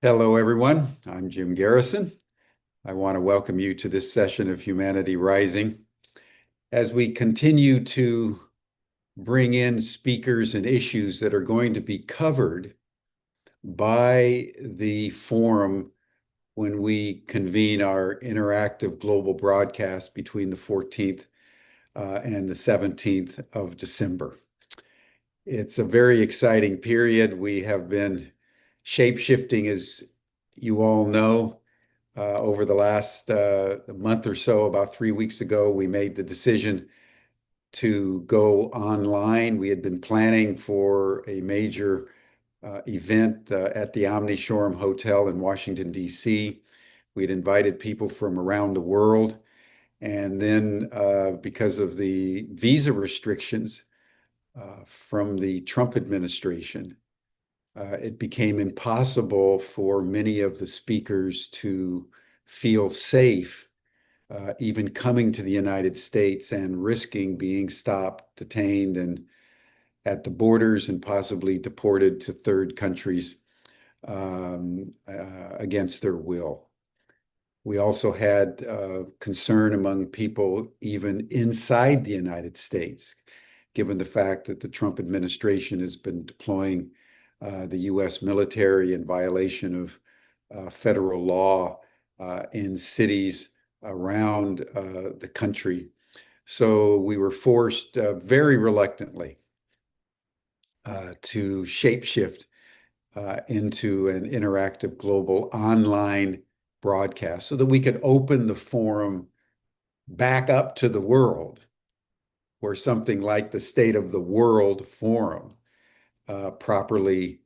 Hello, everyone. I'm Jim Garrison. I want to welcome you to this session of Humanity Rising. As we continue to bring in speakers and issues that are going to be covered by the forum when we convene our interactive global broadcast between the 14th and the 17th of December. It's a very exciting period. We have been shape-shifting, as you all know, over the last month or so. About 3 weeks ago, we made the decision to go online. We had been planning for a major event at the Omni Shoreham Hotel in Washington, D.C. We'd invited people from around the world. And then because of the visa restrictions from the Trump administration, it became impossible for many of the speakers to feel safe, even coming to the United States and risking being stopped, detained, and at the borders and possibly deported to third countries against their will. We also had concern among people even inside the United States, given the fact that the Trump administration has been deploying the U.S. military in violation of federal law in cities around the country. So we were forced very reluctantly to shapeshift into an interactive global online broadcast so that we could open the forum back up to the world, where something like the State of the World Forum properly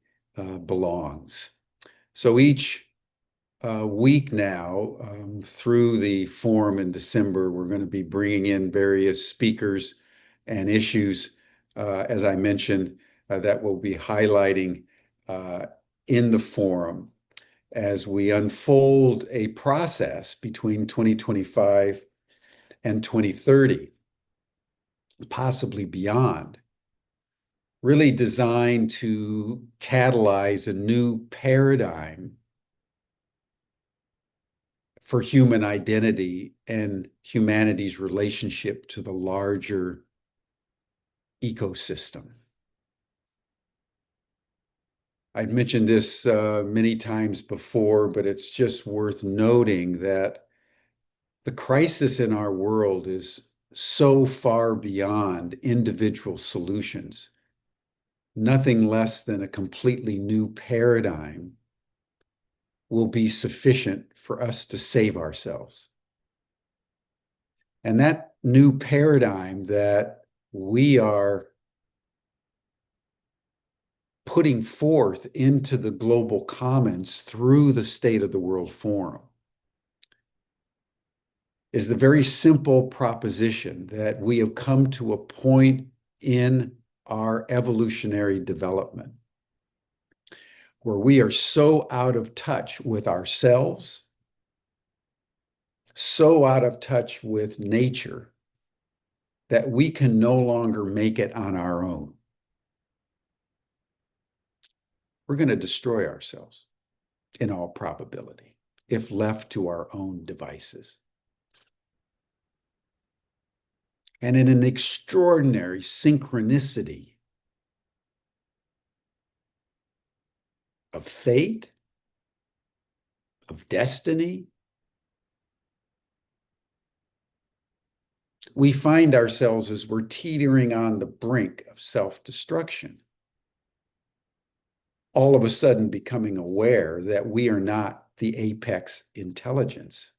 belongs. So each week now, through the forum in December, we're going to be bringing in various speakers and issues, as I mentioned, that we'll be highlighting in the forum as we unfold a process between 2025 and 2030, possibly beyond, really designed to catalyze a new paradigm for human identity and humanity's relationship to the larger ecosystem. I've mentioned this many times before, but it's just worth noting that the crisis in our world is so far beyond individual solutions. Nothing less than a completely new paradigm will be sufficient for us to save ourselves. And that new paradigm that we are putting forth into the global commons through the State of the World Forum is the very simple proposition that we have come to a point in our evolutionary development where we are so out of touch with ourselves, so out of touch with nature, that we can no longer make it on our own. We're going to destroy ourselves in all probability if left to our own devices. And in an extraordinary synchronicity of fate, of destiny, we find ourselves as we're teetering on the brink of self-destruction, all of a sudden becoming aware that we are not the apex intelligence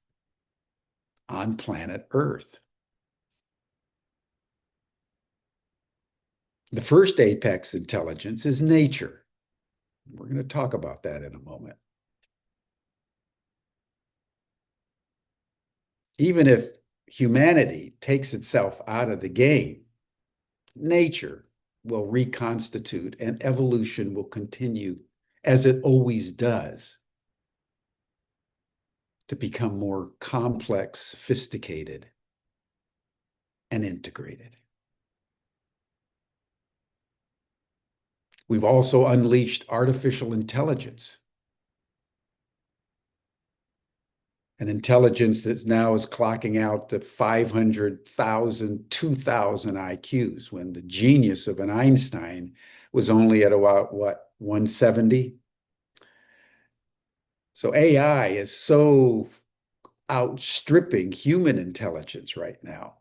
on planet Earth. The first apex intelligence is nature. We're going to talk about that in a moment. Even if humanity takes itself out of the game, nature will reconstitute and evolution will continue as it always does to become more complex, sophisticated, and integrated. We've also unleashed artificial intelligence an intelligence that now is clocking out to 500,000, 2,000 IQs, when the genius of an Einstein was only at about, what, 170? So AI is so outstripping human intelligence right now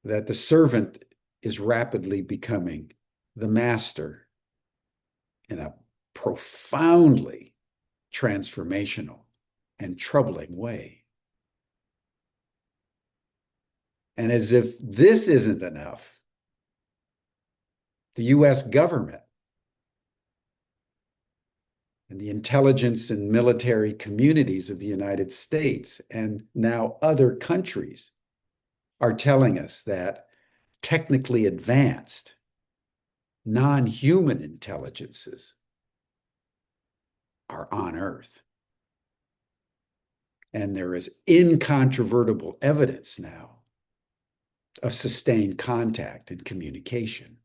that the servant is rapidly becoming the master in a profoundly transformational and troubling way. And as if this isn't enough, the US government and the intelligence and military communities of the United States and now other countries are telling us that technically advanced non-human intelligences are on Earth. And there is incontrovertible evidence now of sustained contact and communication.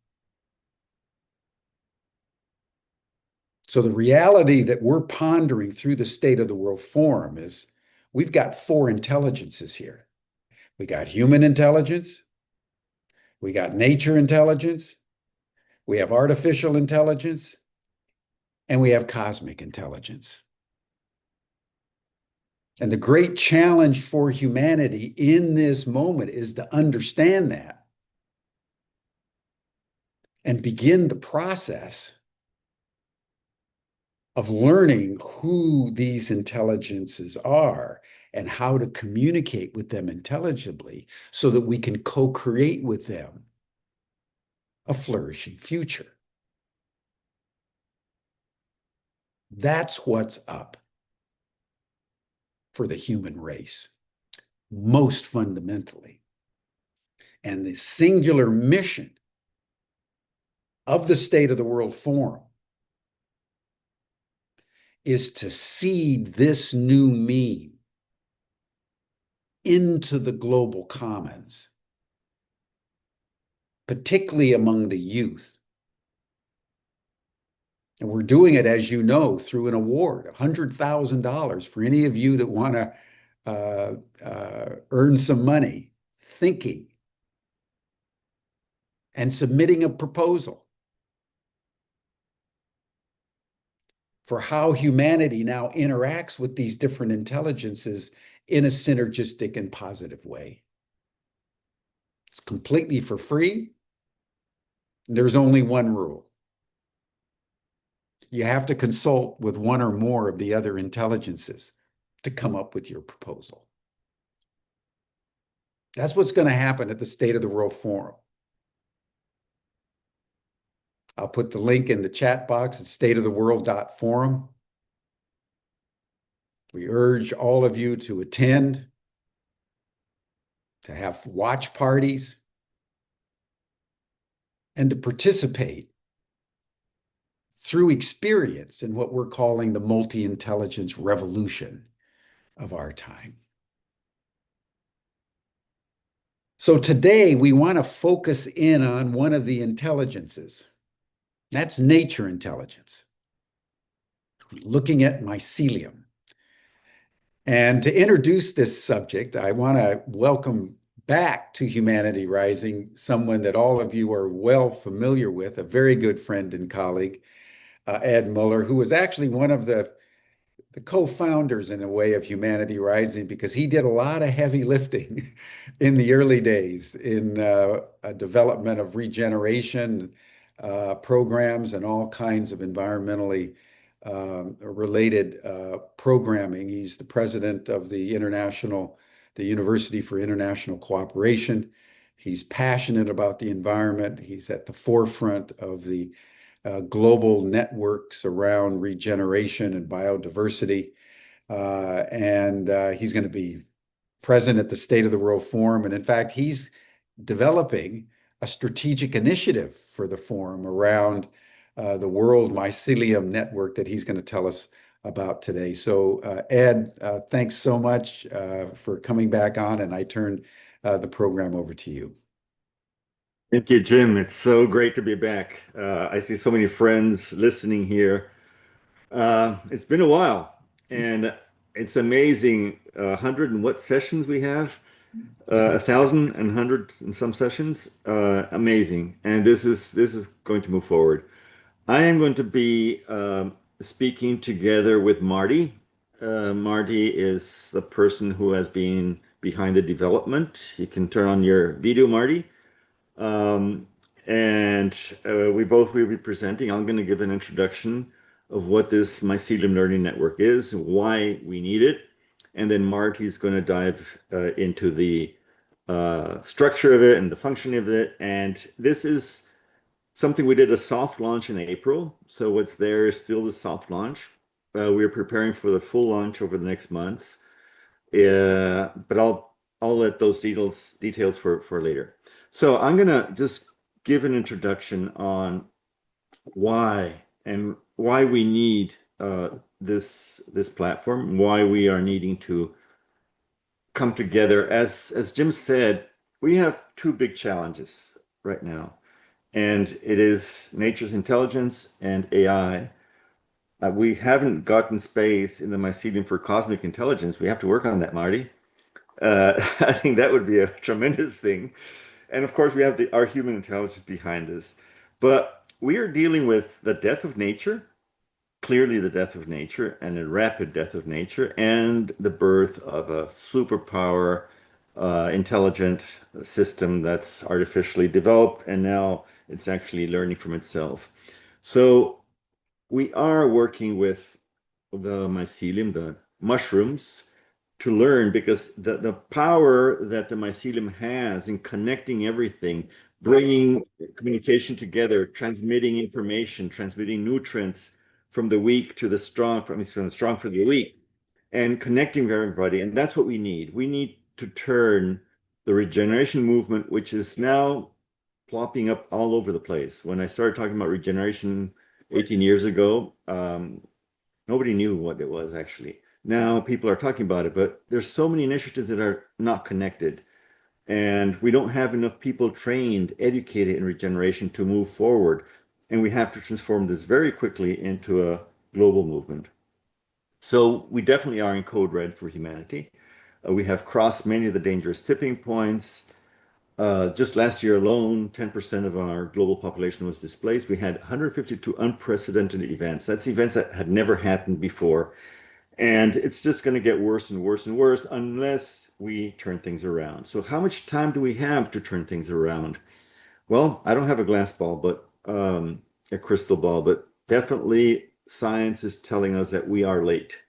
So the reality that we're pondering through the State of the World Forum is we've got four intelligences here. We got human intelligence, we got nature intelligence, we have artificial intelligence, and we have cosmic intelligence. And the great challenge for humanity in this moment is to understand that and begin the process of learning who these intelligences are and how to communicate with them intelligibly so that we can co-create with them a flourishing future. That's what's up for the human race, most fundamentally. And the singular mission of the State of the World Forum is to seed this new mean into the global commons, particularly among the youth. And we're doing it, as you know, through an award, $100,000 for any of you that want to earn some money thinking and submitting a proposal for how humanity now interacts with these different intelligences in a synergistic and positive way. It's completely for free. There's only one rule. You have to consult with one or more of the other intelligences to come up with your proposal. That's what's going to happen at the State of the World Forum. I'll put the link in the chat box at stateoftheworld.forum. We urge all of you to attend, to have watch parties, and to participate through experience in what we're calling the multi-intelligence revolution of our time. So today we want to focus in on one of the intelligences. That's nature intelligence, looking at mycelium. And to introduce this subject, I want to welcome back to Humanity Rising someone that all of you are well familiar with, a very good friend and colleague, Ed Muller, who was actually one of the co-founders in a way of Humanity Rising, because he did a lot of heavy lifting in the early days in a development of regeneration programs and all kinds of environmentally related programming. He's the president of the University for International Cooperation. He's passionate about the environment. He's at the forefront of the global networks around regeneration and biodiversity. And he's going to be present at the State of the World Forum. And in fact, he's developing a strategic initiative for the forum around the World Mycelium Network that he's going to tell us about today. So Ed, thanks so much for coming back on, and I turn the program over to you. Thank you, Jim. It's so great to be back. I see so many friends listening here. It's been a while, and It's amazing. 100 and what sessions we have? 1,000 and hundreds and some sessions. Amazing. And this is going to move forward. I am going to be speaking together with Marty. Marty is the person who has been behind the development. You can turn on your video, Marty. Um, and we both will be presenting. I'm going to give an introduction of what this Mycelium Learning Network is, why we need it, and then Marty's going to dive into the structure of it and the function of it. And this is something we did a soft launch in April. So what's there is still the soft launch. We're preparing for the full launch over the next months. But I'll let those details for later. So I'm gonna just give an introduction on why we need this platform, why we are needing to come together. As Jim said, we have two big challenges right now, and it is nature's intelligence and AI. We haven't gotten space in the mycelium for cosmic intelligence. We have to work on that, Marty. I think that would be a tremendous thing. And of course, we have our human intelligence behind this. But we are dealing with the death of nature, clearly the death of nature, and a rapid death of nature, and the birth of a superpower, intelligent system that's artificially developed, and now it's actually learning from itself. So we are working with the mycelium, the mushrooms, to learn because the power that the mycelium has in connecting everything, bringing communication together, transmitting information, transmitting nutrients from the weak to the strong, from the strong for the weak, and connecting with everybody. And that's what we need. We need to turn the regeneration movement, which is now plopping up all over the place. When I started talking about regeneration 18 years ago, nobody knew what it was actually. Now people are talking about it, but there's so many initiatives that are not connected. And we don't have enough people trained, educated in regeneration to move forward. And we have to transform this very quickly into a global movement. So we definitely are in code red for humanity. We have crossed many of the dangerous tipping points. Just last year alone, 10% of our global population was displaced. We had 152 unprecedented events. That's events that had never happened before. And it's just going to get worse and worse and worse unless we turn things around. So how much time do we have to turn things around? Well, I don't have a glass ball, but a crystal ball, but definitely science is telling us that we are late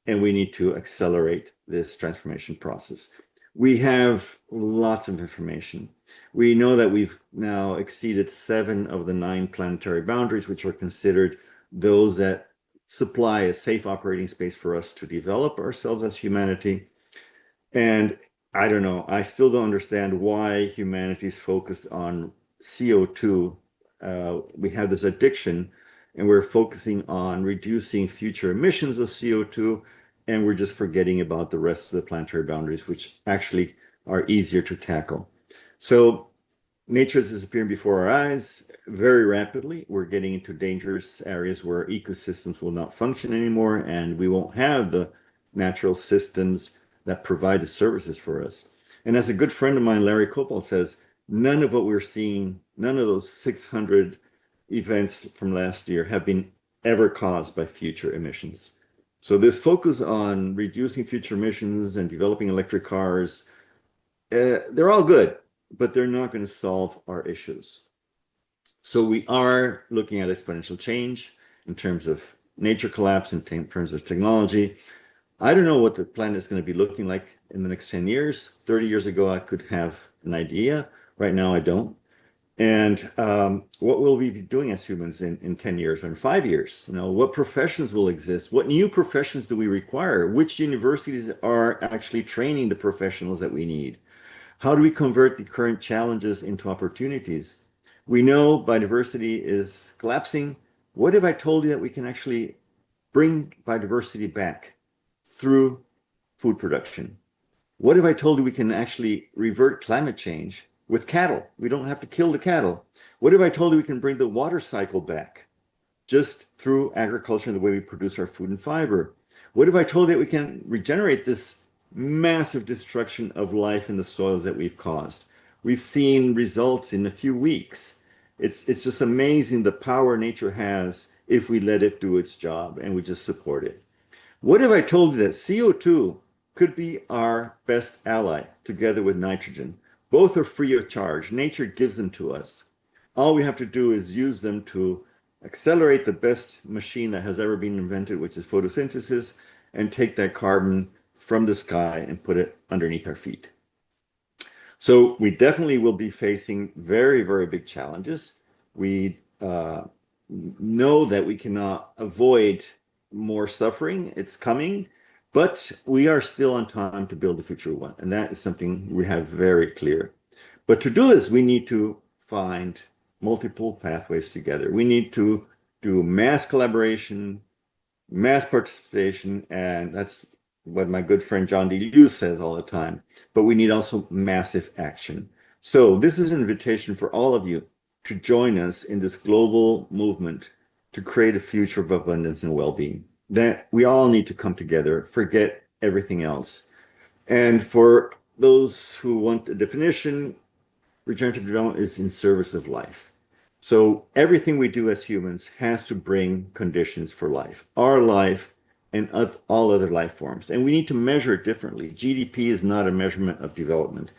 and we need to accelerate this transformation process. We have lots of information. We know that we've now exceeded 7 of the 9 planetary boundaries, which are considered those that supply a safe operating space for us to develop ourselves as humanity. And I don't know, I still don't understand why humanity is focused on CO2. We have this addiction and we're focusing on reducing future emissions of CO2, and we're just forgetting about the rest of the planetary boundaries, which actually are easier to tackle. So nature is disappearing before our eyes very rapidly. We're getting into dangerous areas where ecosystems will not function anymore, and we won't have the natural systems that provide the services for us. And as a good friend of mine, Larry Copal, says, none of what we're seeing, none of those 600 events from last year have been ever caused by future emissions. So this focus on reducing future emissions and developing electric cars, they're all good, but they're not going to solve our issues. So we are looking at exponential change in terms of nature collapse, in terms of technology. I don't know what the planet is going to be looking like in the next 10 years. 30 years ago, I could have an idea. Right now, I don't. And what will we be doing as humans in 10 years or in 5 years? You know, what professions will exist? What new professions do we require? Which universities are actually training the professionals that we need? How do we convert the current challenges into opportunities? We know biodiversity is collapsing. What if I told you that we can actually bring biodiversity back through food production? What if I told you we can actually revert climate change with cattle? We don't have to kill the cattle. What if I told you we can bring the water cycle back just through agriculture and the way we produce our food and fiber? What if I told you that we can regenerate this massive destruction of life in the soils that we've caused? We've seen results in a few weeks. It's just amazing the power nature has if we let it do its job and we just support it. What if I told you that CO2 could be our best ally together with nitrogen? Both are free of charge. Nature gives them to us. All we have to do is use them to accelerate the best machine that has ever been invented, which is photosynthesis, and take that carbon from the sky and put it underneath our feet. So we definitely will be facing very, very big challenges. We know that we cannot avoid more suffering. It's coming, but we are still on time to build the future we want. And that is something we have very clear. But to do this, we need to find multiple pathways together. We need to do mass collaboration, mass participation, and that's what my good friend John D. Lewis says all the time. But we need also massive action. So this is an invitation for all of you to join us in this global movement to create a future of abundance and well-being. That we all need to come together, forget everything else. And for those who want a definition, regenerative development is in service of life. So everything we do as humans has to bring conditions for life, our life and all other life forms. And we need to measure it differently. GDP is not a measurement of development.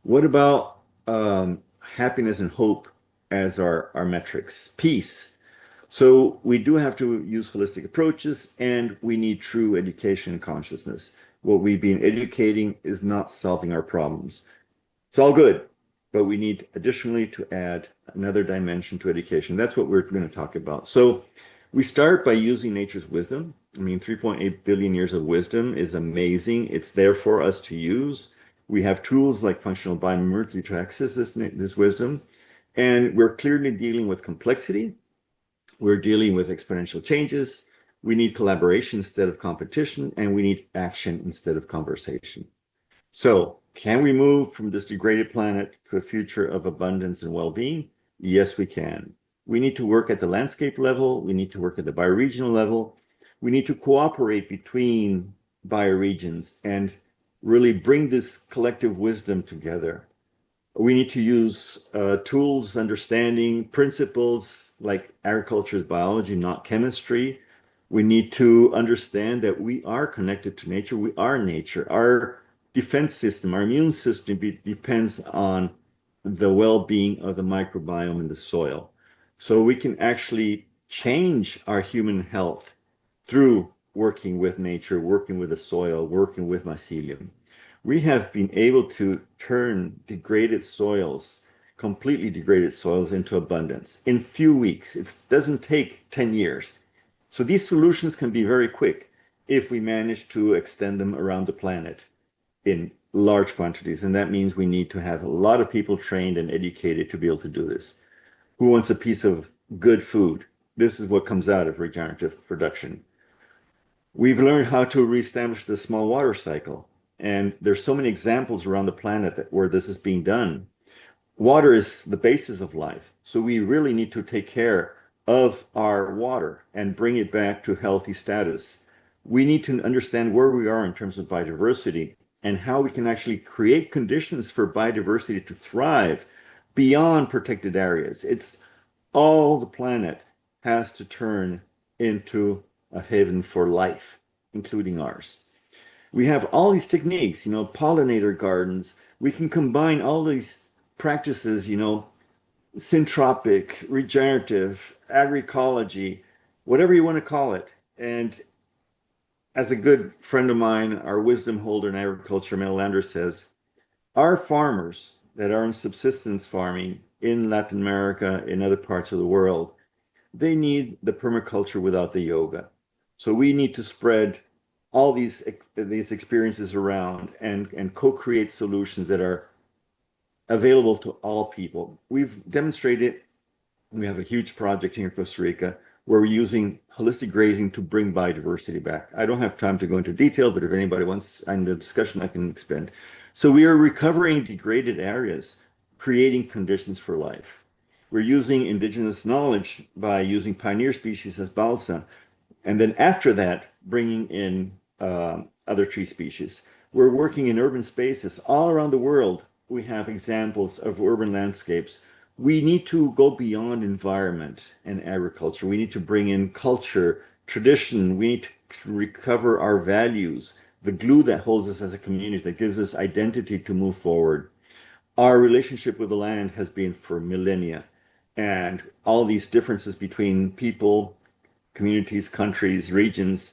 What about happiness and hope as our metrics? Peace. So we do have to use holistic approaches, and we need true education and consciousness. What we've been educating is not solving our problems. It's all good, but we need additionally to add another dimension to education. That's what we're going to talk about. So we start by using nature's wisdom. I mean, 3.8 billion years of wisdom is amazing. It's there for us to use. We have tools like functional biomimetically to access this wisdom. And we're clearly dealing with complexity. We're dealing with exponential changes. We need collaboration instead of competition, and we need action instead of conversation. So, can we move from this degraded planet to a future of abundance and well-being? Yes, we can. We need to work at the landscape level. We need to work at the bioregional level. We need to cooperate between bioregions and really bring this collective wisdom together. We need to use tools, understanding, principles like agriculture is biology, not chemistry. We need to understand that we are connected to nature. We are nature. Our defense system, our immune system depends on the well-being of the microbiome in the soil. So we can actually change our human health through working with nature, working with the soil, working with mycelium. We have been able to turn degraded soils, completely degraded soils, into abundance in few weeks. It doesn't take 10 years. So these solutions can be very quick if we manage to extend them around the planet in large quantities. And that means we need to have a lot of people trained and educated to be able to do this. Who wants a piece of good food? This is what comes out of regenerative production. We've learned how to reestablish the small water cycle. And there's so many examples around the planet where this is being done. Water is the basis of life. So we really need to take care of our water and bring it back to healthy status. We need to understand where we are in terms of biodiversity and how we can actually create conditions for biodiversity to thrive beyond protected areas. It's all the planet has to turn into a haven for life, including ours. We have all these techniques, pollinator gardens. We can combine all these practices, syntropic, regenerative, agroecology, whatever you want to call it. And as a good friend of mine, our wisdom holder in agriculture, Mel Lander, says, our farmers that are in subsistence farming in Latin America, in other parts of the world, they need the permaculture without the yoga. So we need to spread all these experiences around and co-create solutions that are available to all people. We've demonstrated, we have a huge project here in Costa Rica where we're using holistic grazing to bring biodiversity back. I don't have time to go into detail, but if anybody wants in the discussion, I can expand. So we are recovering degraded areas, creating conditions for life. We're using indigenous knowledge by using pioneer species as balsa. And then after that, bringing in other tree species. We're working in urban spaces all around the world. We have examples of urban landscapes. We need to go beyond environment and agriculture. We need to bring in culture, tradition. We need to recover our values, the glue that holds us as a community, that gives us identity to move forward. Our relationship with the land has been for millennia, and all these differences between people, communities, countries, regions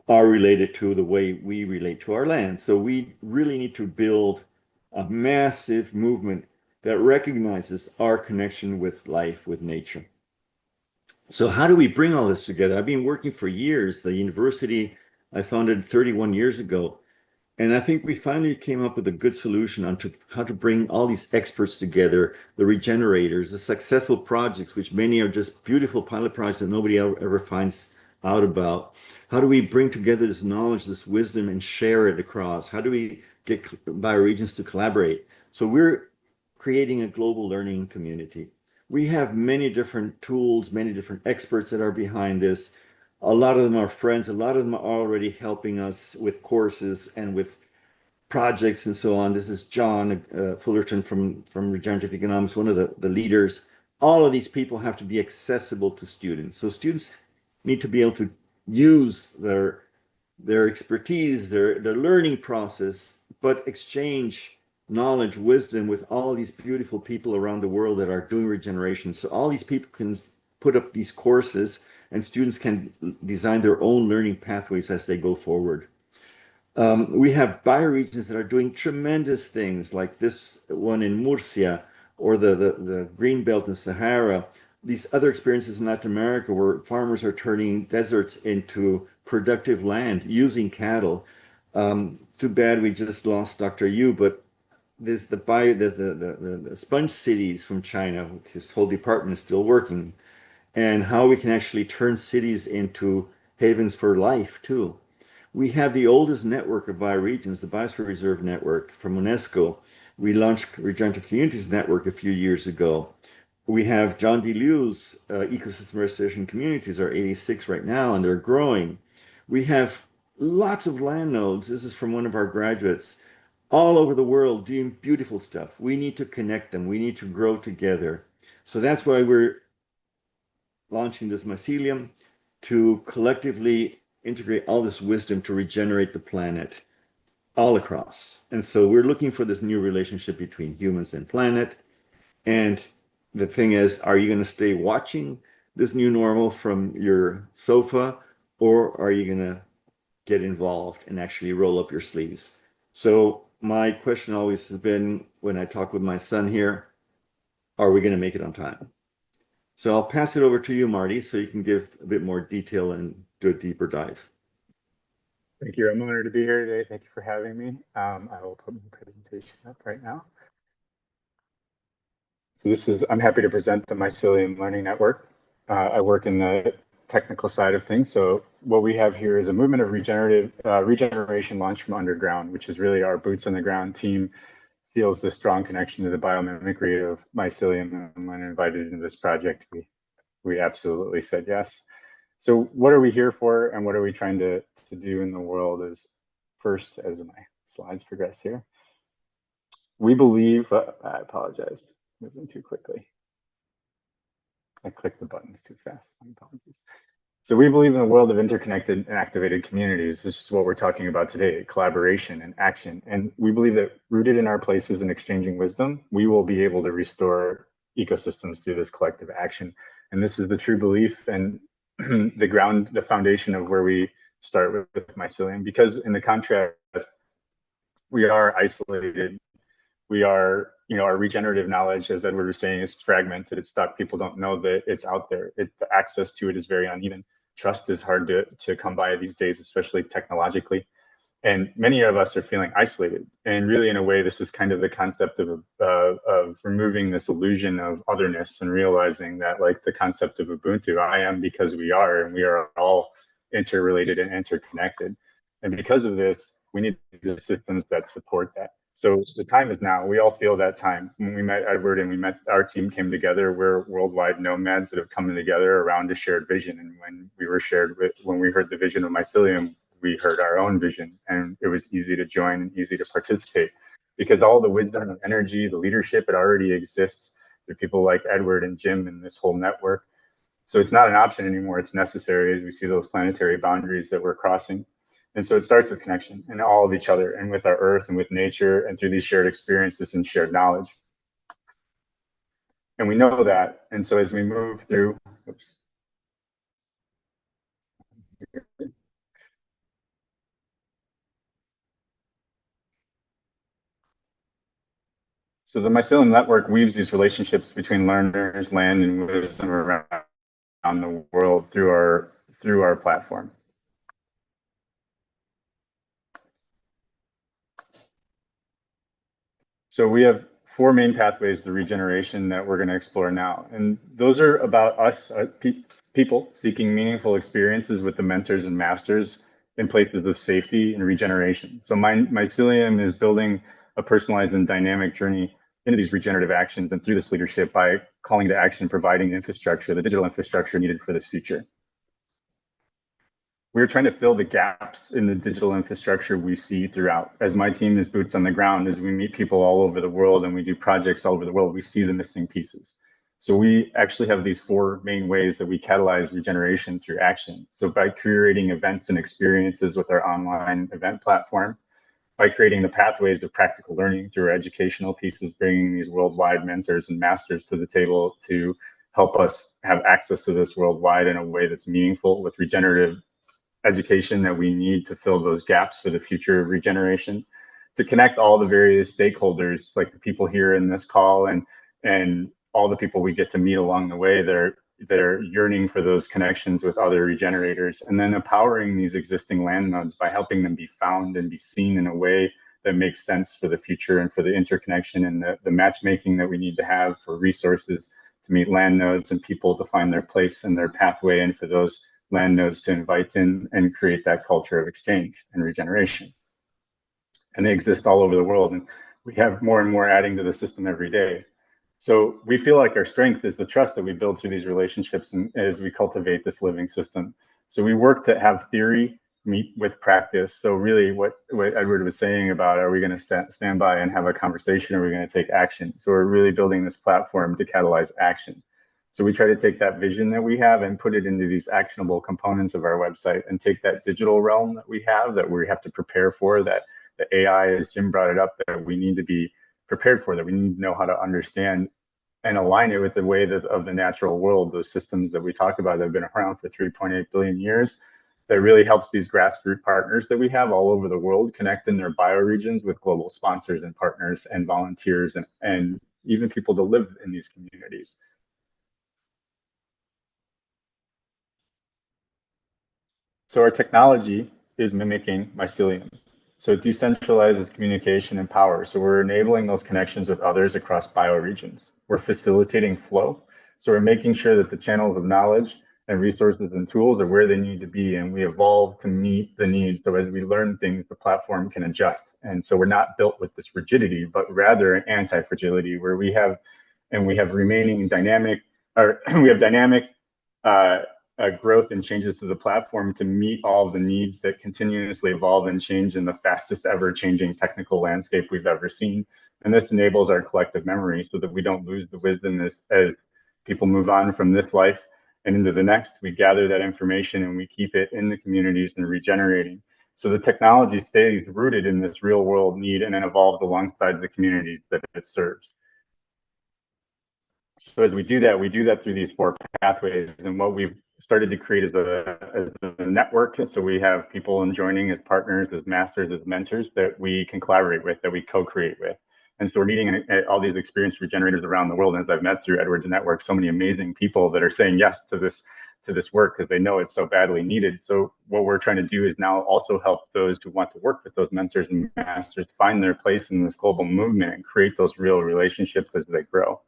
are related to the way we relate to our land. So we really need to build a massive movement that recognizes our connection with life, with nature. So how do we bring all this together? I've been working for years. The university I founded 31 years ago, and I think we finally came up with a good solution on how to bring all these experts together, the regenerators, the successful projects, which many are just beautiful pilot projects that nobody ever finds out about. How do we bring together this knowledge, this wisdom, and share it across? How do we get bioregions to collaborate? So we're creating a global learning community. We have many different tools, many different experts that are behind this. A lot of them are friends. A lot of them are already helping us with courses and with projects and so on. This is John Fullerton from Regenerative Economics, one of the leaders. All of these people have to be accessible to students. So students need to be able to use their expertise, their learning process, but exchange knowledge, wisdom with all these beautiful people around the world that are doing regeneration. So all these people can put up these courses and students can design their own learning pathways as they go forward. We have bioregions that are doing tremendous things, like this one in Murcia, or the Green Belt in Sahara. These other experiences in Latin America where farmers are turning deserts into productive land using cattle. Too bad we just lost Dr. Yu, but there's the sponge cities from China. His whole department is still working, and how we can actually turn cities into havens for life too. We have the oldest network of bioregions, the Biosphere Reserve Network from UNESCO. We launched Regenerative Communities Network a few years ago. We have John D. Liu's ecosystem restoration communities are 86 right now, and they're growing. We have lots of land nodes. This is from one of our graduates all over the world doing beautiful stuff. We need to connect them. We need to grow together. So that's why we're launching this mycelium to collectively integrate all this wisdom to regenerate the planet all across. And so we're looking for this new relationship between humans and planet. And the thing is, are you going to stay watching this new normal from your sofa, or are you going to get involved and actually roll up your sleeves? So my question always has been, when I talk with my son here, are we going to make it on time? So I'll pass it over to you, Marty, so you can give a bit more detail and do a deeper dive. Thank you. I'm honored to be here today. Thank you for having me. I will put my presentation up right now. So I'm happy to present the Mycelium Learning Network. I work in the technical side of things. So what we have here is a movement of regeneration launched from underground, which is really our boots on the ground team feels the strong connection to the biomimicry of mycelium. And when invited into this project, we absolutely said yes. So what are we here for, and what are we trying to do in the world is, first, as my slides progress here, we believe, I apologize, moving too quickly. I clicked the buttons too fast, my apologies. So we believe in a world of interconnected and activated communities. This is what we're talking about today, collaboration and action. And we believe that rooted in our places and exchanging wisdom, we will be able to restore ecosystems through this collective action. And this is the true belief and the foundation of where we start with mycelium, because in the contrast, we are isolated. We are, our regenerative knowledge, as Edward was saying, is fragmented. It's stuck. People don't know that it's out there. The access to it is very uneven. Trust is hard to come by these days, especially technologically. And many of us are feeling isolated. And really, in a way, this is kind of the concept of removing this illusion of otherness and realizing that, like the concept of Ubuntu, I am because we are, and we are all interrelated and interconnected. And because of this, we need the systems that support that. So the time is now. We all feel that time. When we met Edward and our team came together, we're worldwide nomads that have come together around a shared vision. And when we heard the vision of mycelium, we heard our own vision, and it was easy to join and easy to participate because all the wisdom and energy, the leadership, it already exists. There are people like Edward and Jim and this whole network. So it's not an option anymore. It's necessary as we see those planetary boundaries that we're crossing. And so it starts with connection and all of each other and with our earth and with nature and through these shared experiences and shared knowledge. And we know that. And so as we move through, oops. So the Mycelium Network weaves these relationships between learners, land, and wisdom around the world through our platform. So we have 4 main pathways to regeneration that we're going to explore now. And those are about us, people seeking meaningful experiences with the mentors and masters in places of safety and regeneration. So Mycelium is building a personalized and dynamic journey into these regenerative actions and through this leadership by calling to action and providing infrastructure, the digital infrastructure needed for this future. We're trying to fill the gaps in the digital infrastructure we see throughout. As my team is boots on the ground, as we meet people all over the world and we do projects all over the world, we see the missing pieces. So we actually have these 4 main ways that we catalyze regeneration through action. So by curating events and experiences with our online event platform, by creating the pathways to practical learning through our educational pieces, bringing these worldwide mentors and masters to the table to help us have access to this worldwide in a way that's meaningful with regenerative education that we need to fill those gaps for the future of regeneration, to connect all the various stakeholders, like the people here in this call and all the people we get to meet along the way that are yearning for those connections with other regenerators, and then empowering these existing land nodes by helping them be found and be seen in a way that makes sense for the future and for the interconnection and the matchmaking that we need to have for resources to meet land nodes and people to find their place and their pathway in for those land nodes to invite in and create that culture of exchange and regeneration. And they exist all over the world, and we have more and more adding to the system every day. So we feel like our strength is the trust that we build through these relationships and as we cultivate this living system. So we work to have theory meet with practice. So really what Edward was saying about, are we going to stand by and have a conversation, or are we going to take action? So we're really building this platform to catalyze action. So we try to take that vision that we have and put it into these actionable components of our website, and take that digital realm that we have to prepare for, that the AI, as Jim brought it up, that we need to be prepared for, that we need to know how to understand and align it with the way of the natural world, those systems that we talk about that have been around for 3.8 billion years, that really helps these grassroots partners that we have all over the world connect in their bioregions with global sponsors and partners and volunteers and even people to live in these communities. So our technology is mimicking mycelium. So it decentralizes communication and power. So we're enabling those connections with others across bioregions. We're facilitating flow. So we're making sure that the channels of knowledge and resources and tools are where they need to be. And we evolve to meet the needs. So as we learn things, the platform can adjust. And so we're not built with this rigidity, but rather an anti-fragility, where we have remaining dynamic, or we have dynamic growth and changes to the platform to meet all of the needs that continuously evolve and change in the fastest ever changing technical landscape we've ever seen. And this enables our collective memory so that we don't lose the wisdom as people move on from this life and into the next. We gather that information and we keep it in the communities and regenerating. So the technology stays rooted in this real world need and then evolved alongside the communities that it serves. So as we do that through these 4 pathways. And what we've started to create is a network. So we have people joining as partners, as masters, as mentors that we can collaborate with, that we co-create with. And so we're meeting all these experienced regenerators around the world. And as I've met through Edward's network, so many amazing people that are saying yes to this work because they know it's so badly needed. So what we're trying to do is now also help those who want to work with those mentors and masters find their place in this global movement and create those real relationships as they grow.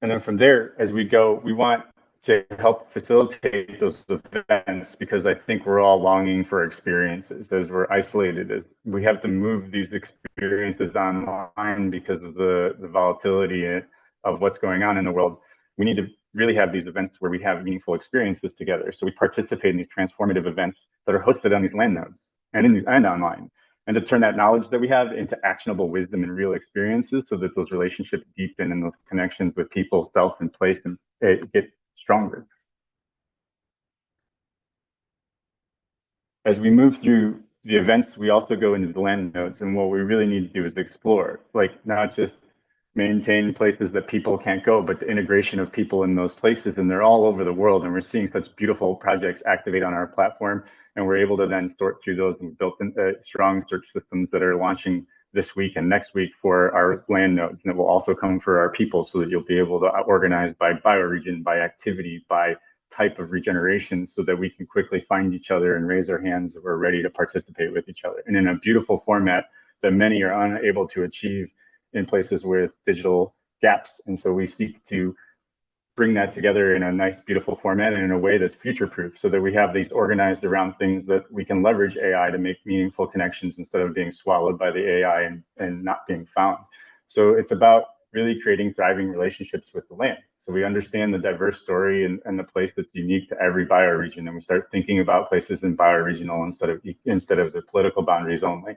And then from there, as we go, we want to help facilitate those events, because I think we're all longing for experiences as we're isolated, as we have to move these experiences online because of the volatility of what's going on in the world. We need to really have these events where we have meaningful experiences together. So we participate in these transformative events that are hosted on these land nodes and online, and to turn that knowledge that we have into actionable wisdom and real experiences, so that those relationships deepen and those connections with people, self, and place, and get stronger. As we move through the events, we also go into the land nodes, and what we really need to do is explore, like not just maintain places that people can't go, but the integration of people in those places, and they're all over the world, and we're seeing such beautiful projects activate on our platform, and we're able to then sort through those and build strong search systems that are launching this week and next week for our land nodes, and it will also come for our people, so that you'll be able to organize by bioregion, by activity, by type of regeneration, so that we can quickly find each other and raise our hands if we're ready to participate with each other, and in a beautiful format that many are unable to achieve in places with digital gaps. And so we seek to bring that together in a nice, beautiful format and in a way that's future-proof, so that we have these organized around things that we can leverage AI to make meaningful connections instead of being swallowed by the AI and not being found. So it's about really creating thriving relationships with the land. So we understand the diverse story and the place that's unique to every bioregion, and we start thinking about places in bioregional instead of the political boundaries only.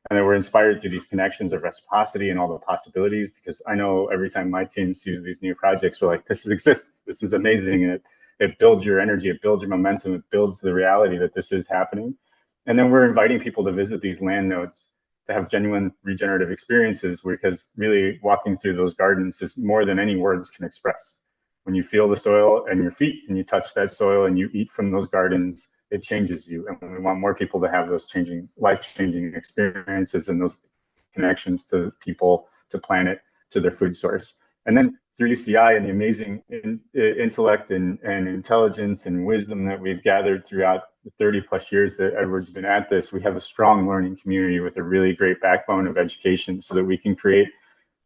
And then we're inspired through these connections of reciprocity and all the possibilities, because I know every time my team sees these new projects, we're like, this exists, this is amazing, and it builds your energy, it builds your momentum, it builds the reality that this is happening. And then we're inviting people to visit these land nodes to have genuine regenerative experiences, because really walking through those gardens is more than any words can express. When you feel the soil and your feet and you touch that soil and you eat from those gardens, it changes you. And we want more people to have those life-changing experiences and those connections to people, to planet, to their food source. And then through UCI and the amazing intellect and intelligence and wisdom that we've gathered throughout the 30 plus years that Edward's been at this, we have a strong learning community with a really great backbone of education, so that we can create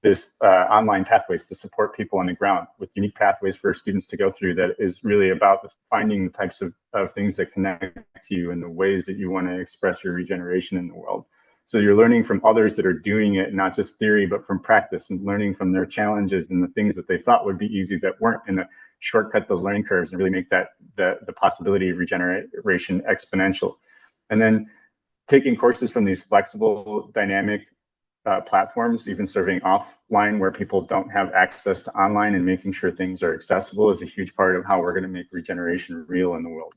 this online pathways to support people on the ground with unique pathways for students to go through, that is really about finding the types of things that connect to you and the ways that you want to express your regeneration in the world. So you're learning from others that are doing it, not just theory, but from practice, and learning from their challenges and the things that they thought would be easy that weren't, and to shortcut those learning curves and really make that the possibility of regeneration exponential. And then taking courses from these flexible, dynamic platforms, even serving offline where people don't have access to online, and making sure things are accessible is a huge part of how we're going to make regeneration real in the world.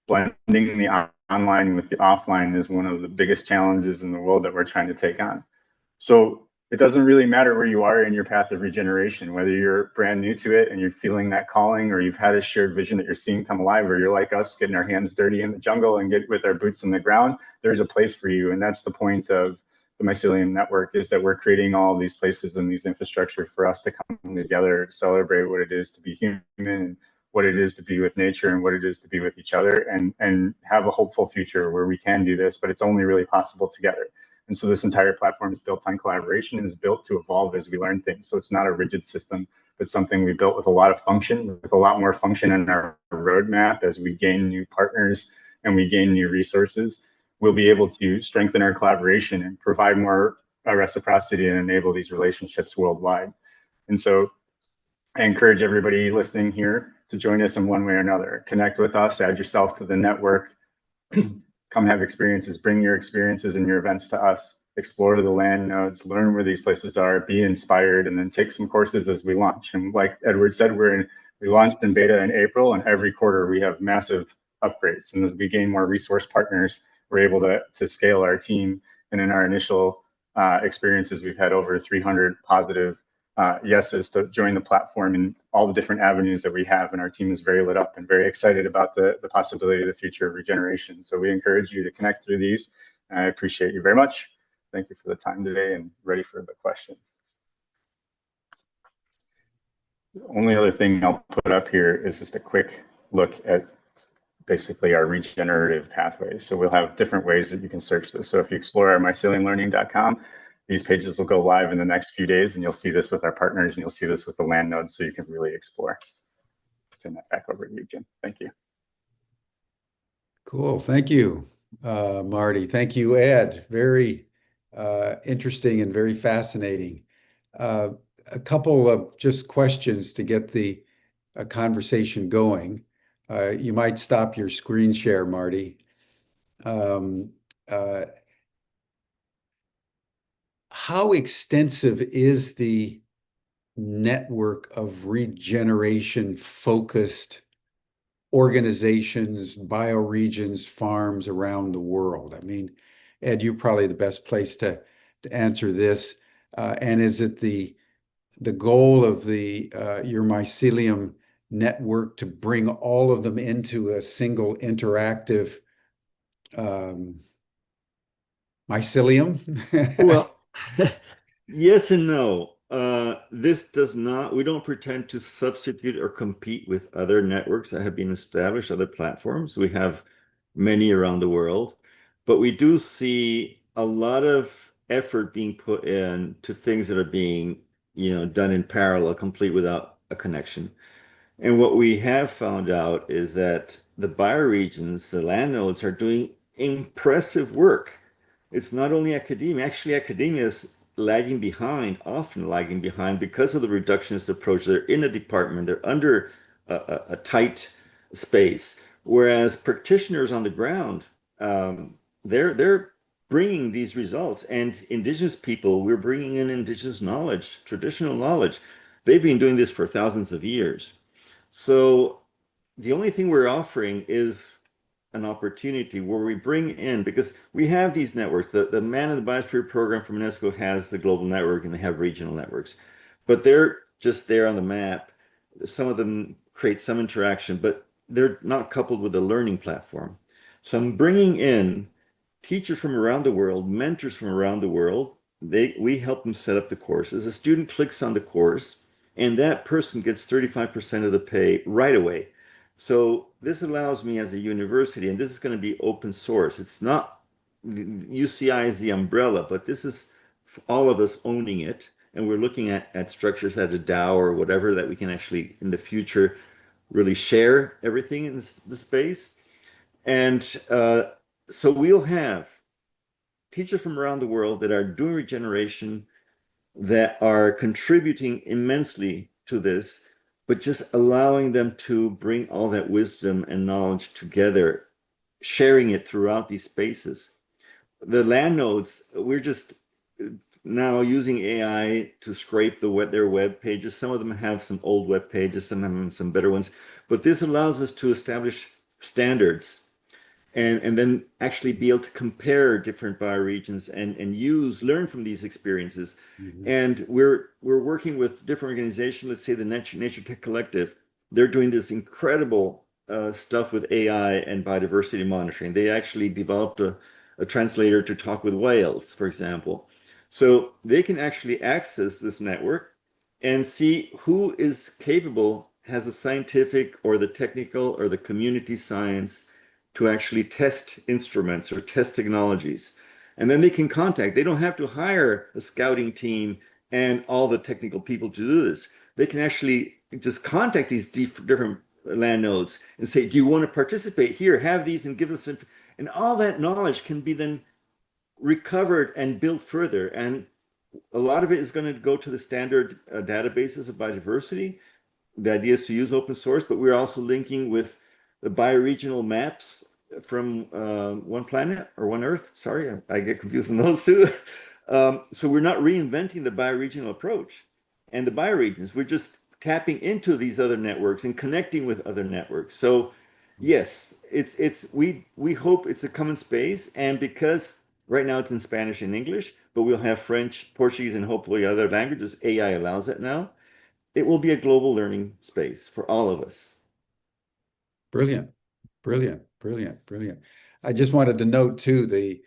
Blending the online with the offline is one of the biggest challenges in the world that we're trying to take on. So it doesn't really matter where you are in your path of regeneration, whether you're brand new to it and you're feeling that calling, or you've had a shared vision that you're seeing come alive, or you're like us, getting our hands dirty in the jungle and get with our boots in the ground. There's a place for you. And that's the point of the Mycelium Network, is that we're creating all these places and these infrastructure for us to come together, celebrate what it is to be human, what it is to be with nature, and what it is to be with each other, and have a hopeful future where we can do this, but it's only really possible together. And so this entire platform is built on collaboration and is built to evolve as we learn things. So it's not a rigid system, but something we built with a lot of function, with a lot more function in our roadmap. As we gain new partners and we gain new resources, we'll be able to strengthen our collaboration and provide more reciprocity and enable these relationships worldwide. And so I encourage everybody listening here to join us in one way or another. Connect with us, add yourself to the network, come have experiences, bring your experiences and your events to us, explore the land nodes, learn where these places are, be inspired, and then take some courses as we launch. And like Edward said, we launched in beta in April, and every quarter we have massive upgrades. And as we gain more resource partners, we're able to scale our team. And in our initial experiences, we've had over 300 positive yeses to join the platform in all the different avenues that we have. And our team is very lit up and very excited about the possibility of the future of regeneration. So we encourage you to connect through these. And I appreciate you very much. Thank you for the time today, and ready for the questions. The only other thing I'll put up here is just a quick look at basically our regenerative pathways. So we'll have different ways that you can search this. So if you explore our myceliumlearning.com, these pages will go live in the next few days, and you'll see this with our partners, and you'll see this with the land nodes, so you can really explore. Turn that back over to you, Jim. Thank you. Cool. Thank you, Marty. Thank you, Ed. Very interesting and very fascinating. A couple of just questions to get the a conversation going. You might stop your screen share, Marty. Um, how extensive is the network of regeneration focused organizations, bioregions, farms around the world? I mean, Ed, you're probably the best place to answer this. And is it the goal of the your mycelium network to bring all of them into a single interactive mycelium? Well, yes and no. This does not, we don't pretend to substitute or compete with other networks that have been established, other platforms. We have many around the world, but we do see a lot of effort being put in to things that are being, done in parallel, complete without a connection. And what we have found out is that the bioregions, the land nodes, are doing impressive work. It's not only academia, actually, academia is lagging behind, often lagging behind because of the reductionist approach. They're in a department, they're under a tight space, whereas practitioners on the ground, they're bringing these results. And indigenous people, we're bringing in indigenous knowledge, traditional knowledge. They've been doing this for thousands of years. So the only thing we're offering is an opportunity where we bring in, because we have these networks, the Man in the Biosphere program from UNESCO has the global network and they have regional networks, but they're just there on the map. Some of them create some interaction, but they're not coupled with a learning platform. So I'm bringing in teachers from around the world, mentors from around the world. We help them set up the courses. A student clicks on the course, and that person gets 35% of the pay right away. So this allows me as a university, and this is going to be open source. It's not UCI is the umbrella, but this is all of us owning it. And we're looking at structures at a DAO or whatever that we can actually in the future really share everything in the space. And so we'll have teachers from around the world that are doing regeneration, that are contributing immensely to this, but just allowing them to bring all that wisdom and knowledge together, sharing it throughout these spaces. The land nodes, we're just now using AI to scrape their web pages. Some of them have some old web pages, some have some better ones, but this allows us to establish standards and then actually be able to compare different bioregions and learn from these experiences. Mhm. And we're working with different organizations. Let's say the Nature Tech Collective. They're doing this incredible stuff with AI and biodiversity monitoring. They actually developed a translator to talk with whales, for example. So they can actually access this network and see who is capable, has the scientific or the technical or the community science to actually test instruments or test technologies. And then they can contact, they don't have to hire a scouting team and all the technical people to do this. They can actually just contact these different land nodes and say, do you want to participate here? Have these and give us, and all that knowledge can be then recovered and built further. And a lot of it is going to go to the standard databases of biodiversity. The idea is to use open source, but we're also linking with the bioregional maps from One Planet or One Earth. Sorry, I get confused on those two. So we're not reinventing the bioregional approach and the bioregions. We're just tapping into these other networks and connecting with other networks. So yes, we hope it's a common space, and because right now it's in Spanish and English, but we'll have French, Portuguese, and hopefully other languages. AI allows it now. It will be a global learning space for all of us. Brilliant, brilliant, brilliant, brilliant. I just wanted to note too the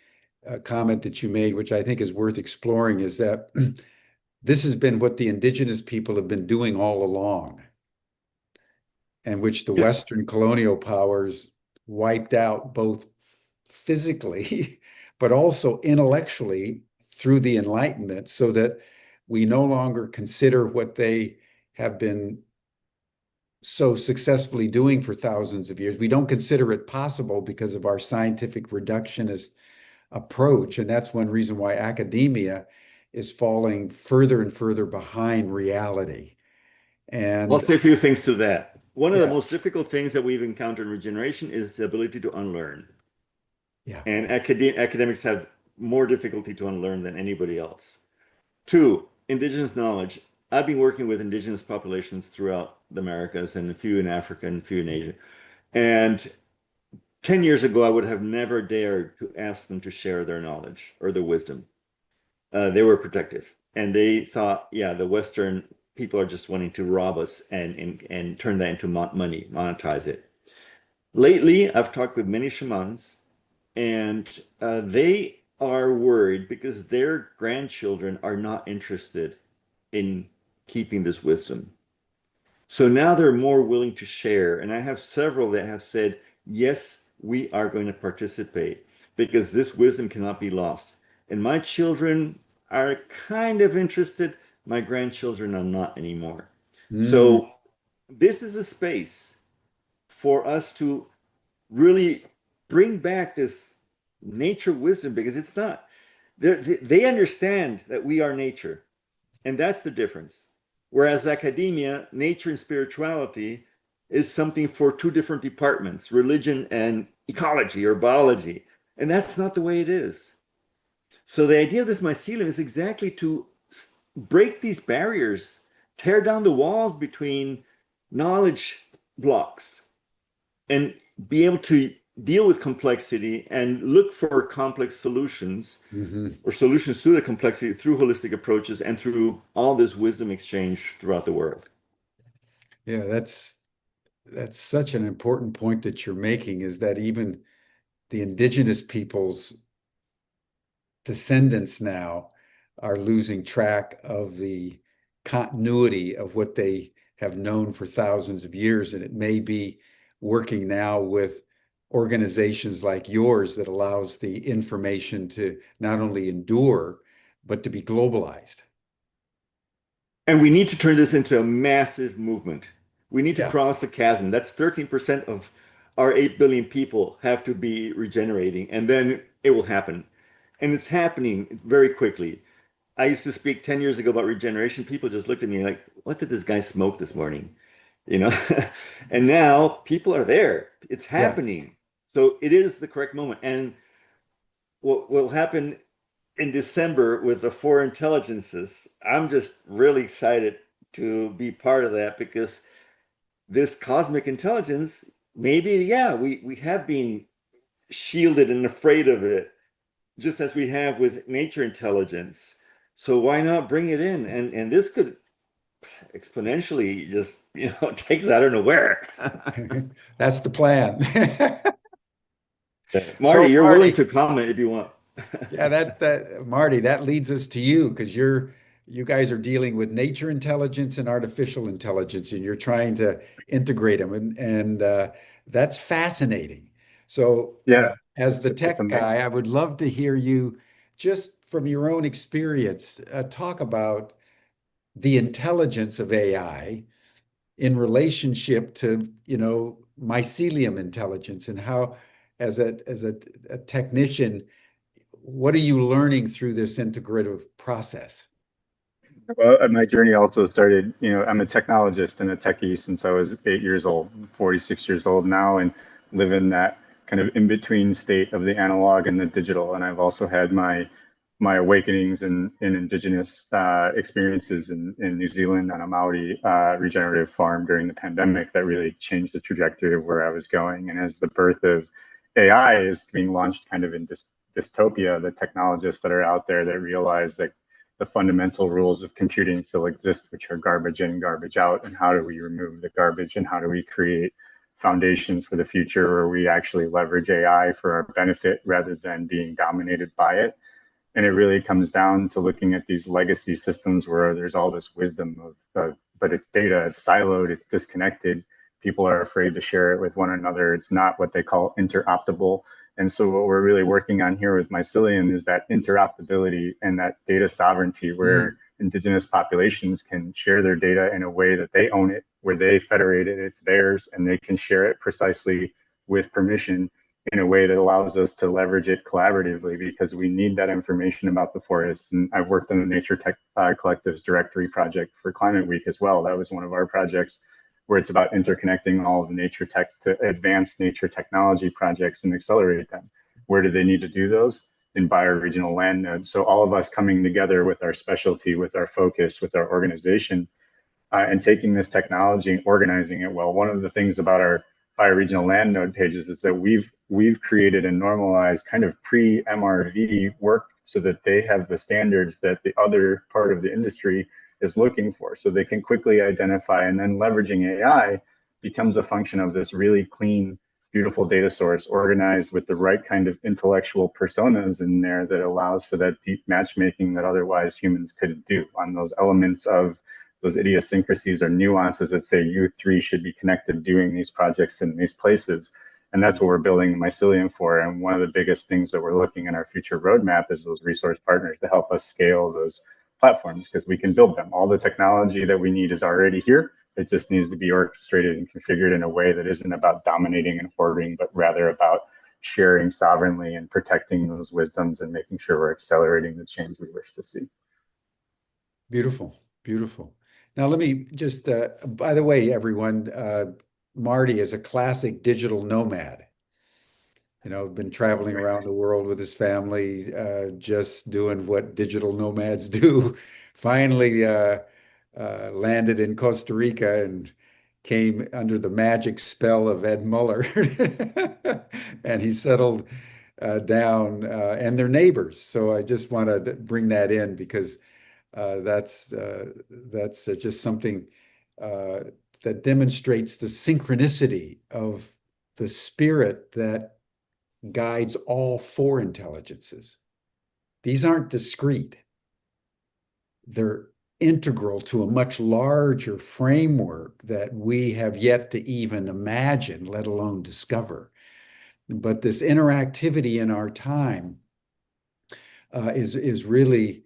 comment that you made, which I think is worth exploring, is that this has been what the indigenous people have been doing all along, and which the Yeah. Western colonial powers wiped out both physically, but also intellectually through the Enlightenment, so that we no longer consider what they have been so successfully doing for thousands of years. We don't consider it possible because of our scientific reductionist approach. And that's one reason why academia is falling further and further behind reality. I'll And say a few things to that. One of the Yeah. most difficult things that we've encountered in regeneration is the ability to unlearn. Yeah. And academics have more difficulty to unlearn than anybody else. Two, indigenous knowledge. I've been working with indigenous populations throughout the Americas and a few in Africa and a few in Asia. And 10 years ago, I would have never dared to ask them to share their knowledge or their wisdom. They were protective, and they thought, yeah, the Western people are just wanting to rob us and turn that into money, monetize it. Lately, I've talked with many shamans, and they are worried because their grandchildren are not interested in keeping this wisdom. So now they're more willing to share. And I have several that have said, yes, we are going to participate because this wisdom cannot be lost. And my children are kind of interested. My grandchildren are not anymore. Mm. So this is a space for us to really bring back this nature wisdom because it's not, they understand that we are nature. And that's the difference. Whereas academia, nature and spirituality is something for two different departments, religion and ecology or biology. And that's not the way it is. So the idea of this mycelium is exactly to break these barriers, tear down the walls between knowledge blocks, and be able to deal with complexity and look for complex solutions Hmm. or solutions to the complexity through holistic approaches and through all this wisdom exchange throughout the world. Yeah, that's such an important point that you're making, is that even the indigenous peoples descendants now are losing track of the continuity of what they have known for thousands of years. And it may be working now with organizations like yours that allows the information to not only endure, but to be globalized. And we need to turn this into a massive movement. We need to Yeah, cross the chasm. That's 13% of our 8 billion people have to be regenerating, and then it will happen. And it's happening very quickly. I used to speak 10 years ago about regeneration. People just looked at me like, what did this guy smoke this morning? You know? And now people are there. It's yeah. happening. So it is the correct moment. And what will happen in December with the four intelligences, I'm just really excited to be part of that because this cosmic intelligence, maybe, yeah, we have been shielded and afraid of it, just as we have with nature intelligence. So why not bring it in? And this could exponentially just, takes I don't know where. That's the plan. Marty, So you're willing Marty, to comment if you want. yeah, that Marty, that leads us to you, because you guys are dealing with nature intelligence and artificial intelligence, and you're trying to integrate them, and that's fascinating. So, Yeah, as the it's tech amazing. guy, I would love to hear you, just from your own experience, talk about the intelligence of AI in relationship to, mycelium intelligence, and how, as a technician, what are you learning through this integrative process? Well, my journey also started, I'm a technologist and a techie since I was 8 years old, 46 years old now, and live in that kind of in between state of the analog and the digital. And I've also had my awakenings in indigenous experiences in New Zealand on a Maori regenerative farm during the pandemic that really changed the trajectory of where I was going. And as the birth of AI is being launched kind of in dystopia, the technologists that are out there that realize that the fundamental rules of computing still exist, which are garbage in, garbage out, and how do we remove the garbage, and how do we create foundations for the future where we actually leverage AI for our benefit rather than being dominated by it. And it really comes down to looking at these legacy systems where there's all this wisdom but it's data, it's siloed, it's disconnected. People are afraid to share it with one another. It's not what they call interoperable. And so what we're really working on here with Mycelium is that interoperability and that data sovereignty, where Mm. indigenous populations can share their data in a way that they own it, where they federate it, it's theirs, and they can share it precisely with permission in a way that allows us to leverage it collaboratively, because we need that information about the forests. And I've worked on the Nature Tech Collective's directory project for Climate Week as well. That was one of our projects where it's about interconnecting all of the nature tech to advance nature technology projects and accelerate them. Where do they need to do those? In bioregional land nodes. So all of us coming together with our specialty, with our focus, with our organization, and taking this technology and organizing it well. One of the things about our bioregional land node pages is that we've created a normalized kind of pre-MRV work so that they have the standards that the other part of the industry is looking for, so they can quickly identify, and then leveraging AI becomes a function of this really clean, beautiful data source organized with the right kind of intellectual personas in there that allows for that deep matchmaking that otherwise humans couldn't do on those elements of those idiosyncrasies or nuances that say you three should be connected doing these projects in these places. And that's what we're building Mycelium for. And one of the biggest things that we're looking in our future roadmap is those resource partners to help us scale those platforms, because we can build them. All the technology that we need is already here. It just needs to be orchestrated and configured in a way that isn't about dominating and hoarding, but rather about sharing sovereignly and protecting those wisdoms and making sure we're accelerating the change we wish to see. Beautiful, beautiful. Now, let me just, by the way, everyone, Marty is a classic digital nomad. Been traveling around the world with his family, just doing what digital nomads do. Finally, landed in Costa Rica and came under the magic spell of Ed Muller. And he settled down, and they're neighbors. So I just want to bring that in because that's just something that demonstrates the synchronicity of the spirit that guides all four intelligences. These aren't discrete. They're integral to a much larger framework that we have yet to even imagine, let alone discover. But this interactivity in our time is really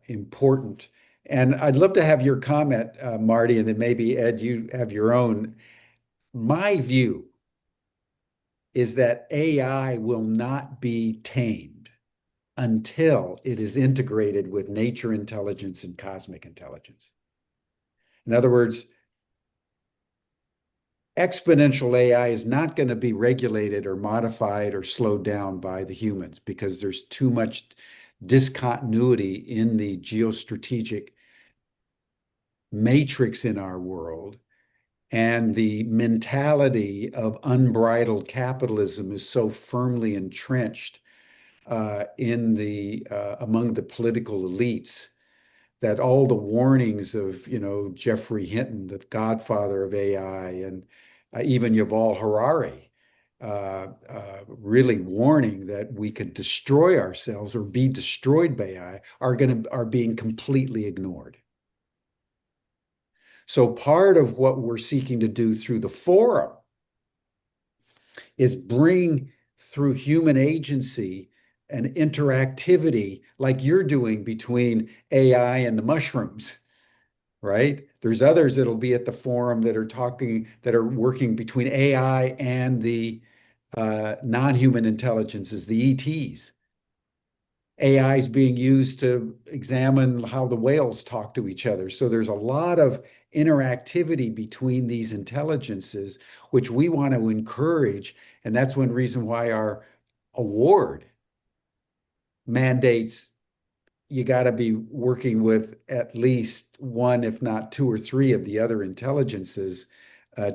important. And I'd love to have your comment, Marty, and then maybe Ed, you have your own. My view is that AI will not be tamed until it is integrated with nature intelligence and cosmic intelligence. In other words, exponential AI is not going to be regulated or modified or slowed down by the humans because there's too much discontinuity in the geostrategic matrix in our world. And the mentality of unbridled capitalism is so firmly entrenched among the political elites that all the warnings of, Geoffrey Hinton, the godfather of AI, and even Yuval Harari, really warning that we could destroy ourselves or be destroyed by AI, are being completely ignored. So part of what we're seeking to do through the forum is bring through human agency and interactivity like you're doing between AI and the mushrooms, right? There's others that'll be at the forum that are working between AI and the non-human intelligences, the ETs. AI is being used to examine how the whales talk to each other. So there's a lot of interactivity between these intelligences, which we want to encourage. And that's one reason why our award mandates you got to be working with at least one, if not two or three of the other intelligences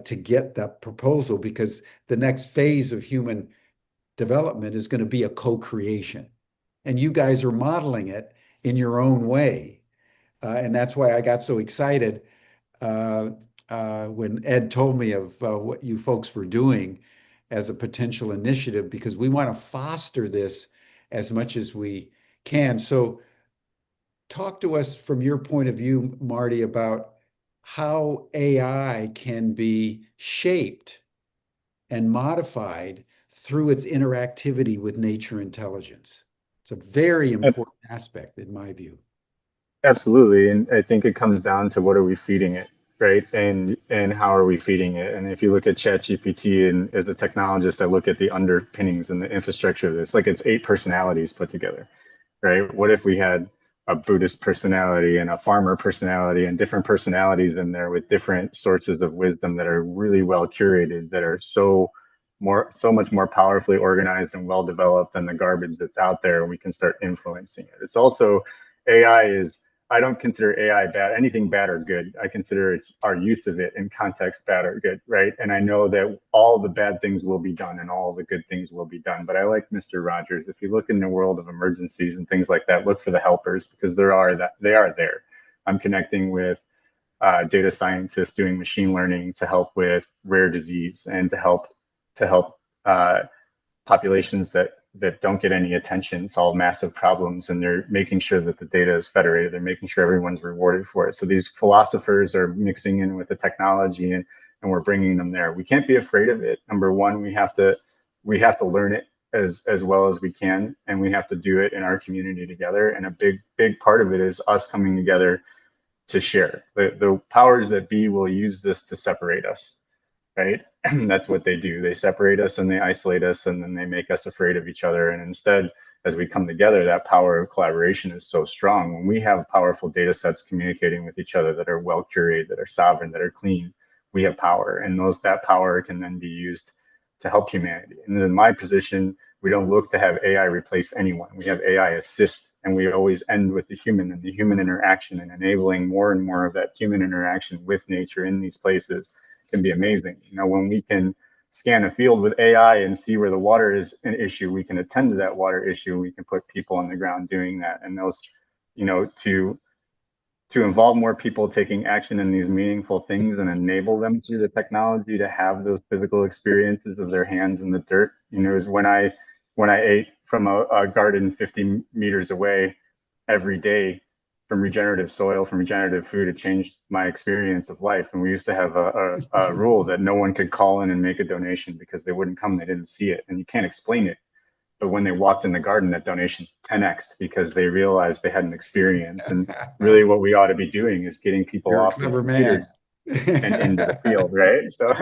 to get that proposal, because the next phase of human development is going to be a co-creation. And you guys are modeling it in your own way. And that's why I got so excited when Ed told me of what you folks were doing as a potential initiative, because we want to foster this as much as we can. So talk to us from your point of view, Marty, about how AI can be shaped and modified through its interactivity with nature intelligence. It's a very important aspect in my view. Absolutely. And I think it comes down to what are we feeding it, right? And how are we feeding it? And if you look at ChatGPT, and as a technologist, I look at the underpinnings and the infrastructure of this, like it's 8 personalities put together, right? What if we had a Buddhist personality and a farmer personality and different personalities in there with different sources of wisdom that are really well curated, that are so much more powerfully organized and well developed than the garbage that's out there, and we can start influencing it. It's also AI is I don't consider AI bad, anything bad or good. I consider our use of it in context bad or good, right? And I know that all the bad things will be done and all the good things will be done. But I like Mr. Rogers. If you look in the world of emergencies and things like that, look for the helpers, because they are there. I'm connecting with data scientists doing machine learning to help with rare disease and to help populations that don't get any attention solve massive problems, and they're making sure that the data is federated. They're making sure everyone's rewarded for it. So these philosophers are mixing in with the technology, and we're bringing them there. We can't be afraid of it. Number one, we have to learn it as well as we can, and we have to do it in our community together. And a big part of it is us coming together to share. The powers that be will use this to separate us, right? And that's what they do. They separate us and they isolate us, and then they make us afraid of each other. And instead, as we come together, that power of collaboration is so strong. When we have powerful data sets communicating with each other that are well curated, that are sovereign, that are clean, we have power. And that power can then be used to help humanity. And in my position, we don't look to have AI replace anyone. We have AI assist, and we always end with the human and the human interaction, and enabling more and more of that human interaction with nature in these places can be amazing. When we can scan a field with AI and see where the water is an issue, we can attend to that water issue. We can put people on the ground doing that. And those, to involve more people taking action in these meaningful things and enable them through the technology to have those physical experiences of their hands in the dirt. Is when I ate from a garden 50 meters away every day from regenerative soil, from regenerative food, it changed my experience of life. And we used to have a rule that no one could call in and make a donation because they wouldn't come, they didn't see it. And you can't explain it. But when they walked in the garden, that donation 10x'd because they realized they had an experience. And really what we ought to be doing is getting people You're off a these clever man. computers and into the field, right? So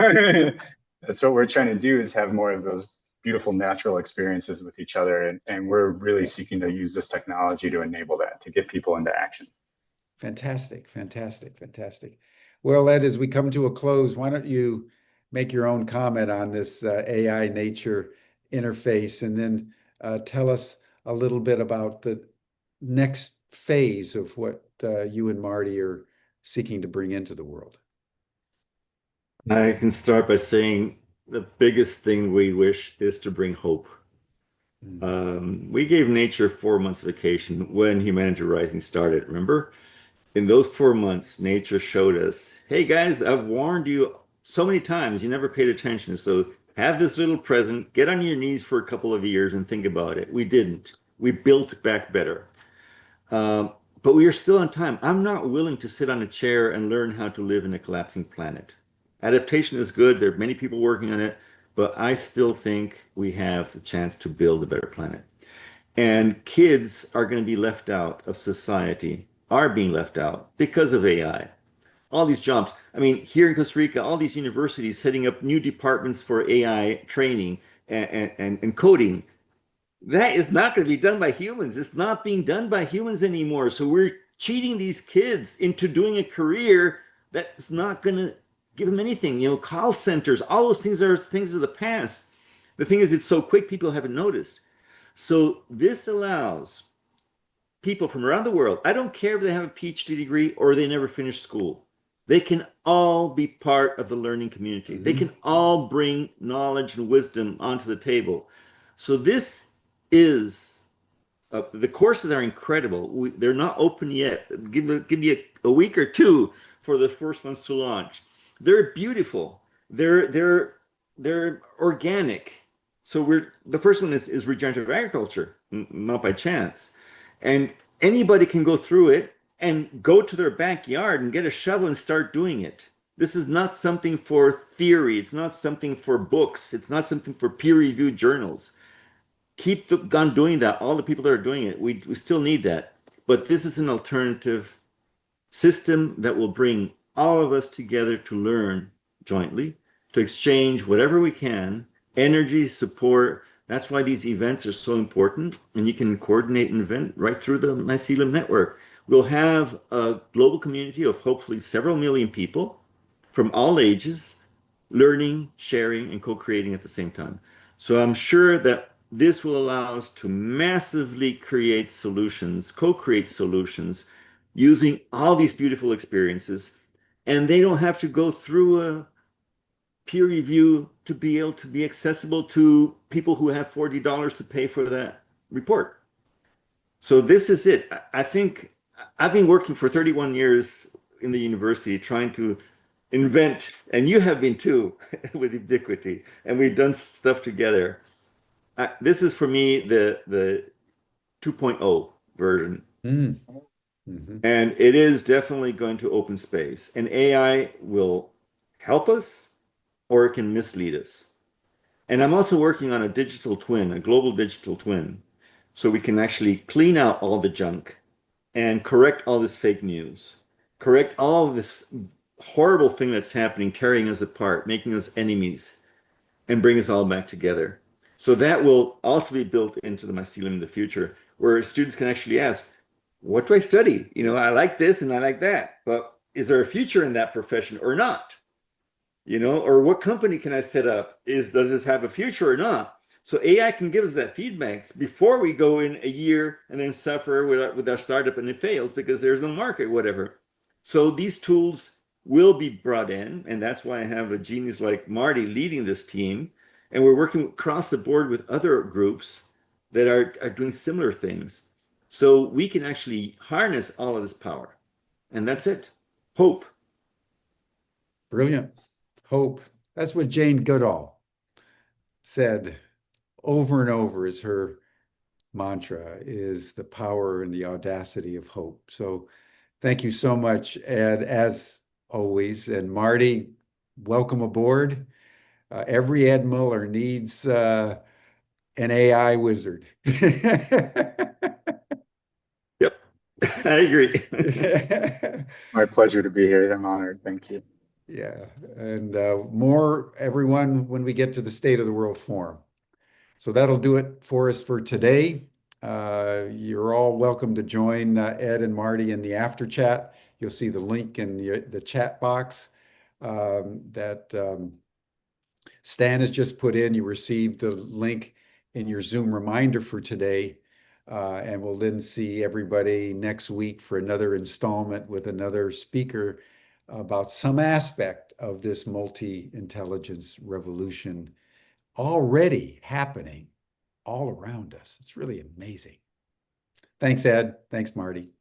that's what we're trying to do, is have more of those beautiful natural experiences with each other. And we're really seeking to use this technology to enable that, to get people into action. Fantastic, fantastic, fantastic. Well, Ed, as we come to a close, why don't you make your own comment on this AI nature interface, and then tell us a little bit about the next phase of what you and Marty are seeking to bring into the world. I can start by saying the biggest thing we wish is to bring hope. We gave nature 4 months vacation when Humanity Rising started, remember? In those 4 months, nature showed us, hey guys, I've warned you so many times, you never paid attention. So have this little present, get on your knees for a couple of years and think about it. We didn't. We built back better. But we are still on time. I'm not willing to sit on a chair and learn how to live in a collapsing planet. Adaptation is good. There are many people working on it, but I still think we have a chance to build a better planet. And kids are going to be left out of society, are being left out because of AI. All these jobs. I mean, here in Costa Rica, all these universities setting up new departments for AI training and coding. That is not going to be done by humans. It's not being done by humans anymore. So we're cheating these kids into doing a career that's not going to give them anything. Call centers, all those things are things of the past. The thing is, it's so quick, people haven't noticed. So this allows people from around the world, I don't care if they have a PhD degree or they never finished school, they can all be part of the learning community. They can all bring knowledge and wisdom onto the table. So this is, the courses are incredible. They're not open yet. Give me a week or two for the first ones to launch. They're beautiful. They're organic. So the first one is regenerative agriculture, not by chance. And anybody can go through it and go to their backyard and get a shovel and start doing it. This is not something for theory. It's not something for books. It's not something for peer-reviewed journals. Keep on doing that. All the people that are doing it, we still need that. But this is an alternative system that will bring all of us together to learn jointly, to exchange whatever we can, energy, support, That's why these events are so important, and you can coordinate an event right through the Mycelium Network. We'll have a global community of hopefully several million people from all ages learning, sharing, and co-creating at the same time. So I'm sure that this will allow us to massively create solutions, co-create solutions using all these beautiful experiences. And they don't have to go through a peer review to be able to be accessible to people who have $40 to pay for that report. So this is it. I think I've been working for 31 years in the university trying to invent, and you have been too, with Ubiquity, and we've done stuff together. This is for me the 2.0 version, Mm. Mhm. and it is definitely going to open space. And AI will help us, or it can mislead us. And I'm also working on a digital twin, a global digital twin, so we can actually clean out all the junk and correct all this fake news, correct all of this horrible thing that's happening, tearing us apart, making us enemies, and bring us all back together. So that will also be built into the mycelium in the future, where students can actually ask, what do I study? You know, I like this and I like that, but is there a future in that profession or not? You know, or what company can I set up? Does this have a future or not? So AI can give us that feedback before we go in a year and then suffer with our startup and it fails because there's no market, whatever. So these tools will be brought in, and that's why I have a genius like Marty leading this team. And we're working across the board with other groups that are doing similar things. So we can actually harness all of this power. And that's it. Hope. Brilliant. Hope. That's what Jane Goodall said over and over is her mantra is the power and the audacity of hope. So thank you so much, Ed, as always. And Marty, welcome aboard. Every Ed Muller needs an AI wizard. Yep, I agree. My pleasure to be here. I'm honored. Thank you. Yeah, and more everyone when we get to the State of the World Forum. So that'll do it for us for today. You're all welcome to join Ed and Marty in the after chat. You'll see the link in the chat box that Stan has just put in. You received the link in your Zoom reminder for today. And we'll then see everybody next week for another installment with another speaker about some aspect of this multi-intelligence revolution already happening all around us. It's really amazing. Thanks, Ed. Thanks, Marty.